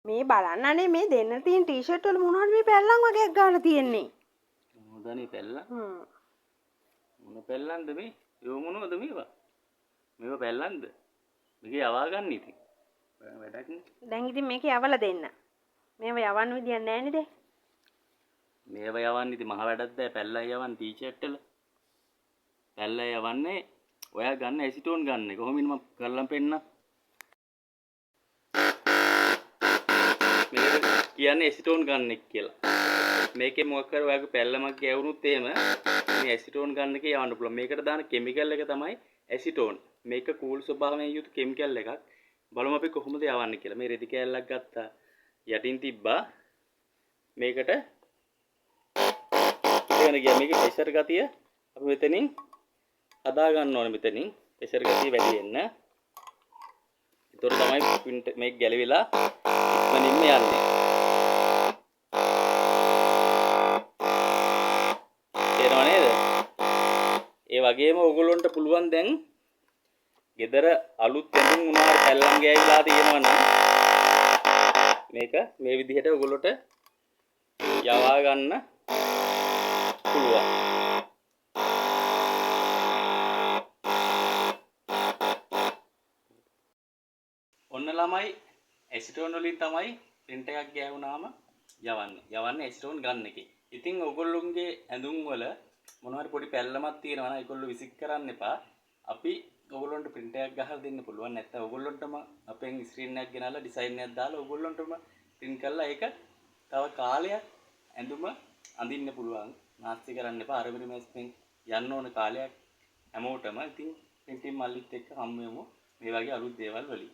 මේ බලන්නනේ මේ දෙන්න තියෙන ටී-ෂර්ට් වල මොනවද මේ පැල්ලම් වගේක් ගන්න තියෙන්නේ. මොනවදනේ පැල්ලම්? මොන පැල්ලම්ද මේ? ඒ මොනවද මේවා? මේවා පැල්ලම්ද? මේක යවා ගන්න ඉතින්. වැඩක් නේ. දැන් ඉතින් මේක යවලා දෙන්න. මේව යවන්න විදියක් නැහැ නේද? මේවා යවන්න ඉතින් මහ වැඩක් දැ පැල්ලම් යවන්න ටී-ෂර්ට් වල. පැල්ලම් යවන්නේ ඔයා ගන්න ඇසිටෝන් ගන්න. කොහොමින් මම කරලා පෙන්නන්න. මේක කියන්නේ ඇසිටෝන් ගන්න එක කියලා. මේකේ මොකක් කර ඔයාගේ පැල්ලමක් ගෑවුනොත් එහෙම මේ ඇසිටෝන් ගන්න එකේ යවන්න පුළුවන්. මේකට දාන කිමිකල් එක තමයි ඇසිටෝන්. මේක කූල් ස්වභාවයෙන් යුතු කිමිකල් එකක්. බලමු අපි කොහොමද යවන්නේ කියලා. මේ රෙදි කෑල්ලක් ගත්තා. යටින් තිබ්බා. මේකට එතන ගියා. මේකේ ප්‍රෙෂර් ගතිය අපි මෙතනින් අදා ගන්න ඕනේ මෙතනින්. ප්‍රෙෂර් ගතිය වැඩි වෙන්න. ඒතකොට තමයි මේක ගැලවිලා ඉක්මනින්ම යන්නේ. තේරෙනව නේද? ඒ වගේම ඕගොල්ලන්ට පුළුවන් දැන් ගෙදර අලුත් ඇඳුම් උනාර පැල්ලම් ගෑවිලා තියෙනවා නම් මේක මේ විදිහට ඕගොල්ලොට යවා ගන්න පුළුවන්. ඔන්න ළමයි ඇසිටෝන් වලින් තමයි print එකක් ගෑවුනාම යවන්නේ. යවන්නේ ඇසිටෝන් ගන්න එකේ. ඉතින් ඕගොල්ලොන්ගේ ඇඳුම් වල මොනවා හරි පොඩි පැල්ලමක් තියෙනවා නම් ඒගොල්ලෝ විසික් කරන්න එපා. අපි ඕගොල්ලන්ට print එකක් ගහලා දෙන්න පුළුවන්. නැත්නම් ඕගොල්ලන්ටම අපෙන් ස්ක්‍රීන් එකක් ගෙනල්ලා ඩිසයින් එකක් දාලා ඕගොල්ලන්ටම print කරලා ඒක තව කාලයක් ඇඳුම අඳින්න පුළුවන්. නාස්ති කරන්න එපා. අරබරි මේස්ෙන් යන්න ඕන කාලයක් හැමෝටම. ඉතින් printing මල්ලිත් එක්ක හම්බ වෙමු මේ වගේ අලුත් දේවල් වලින්.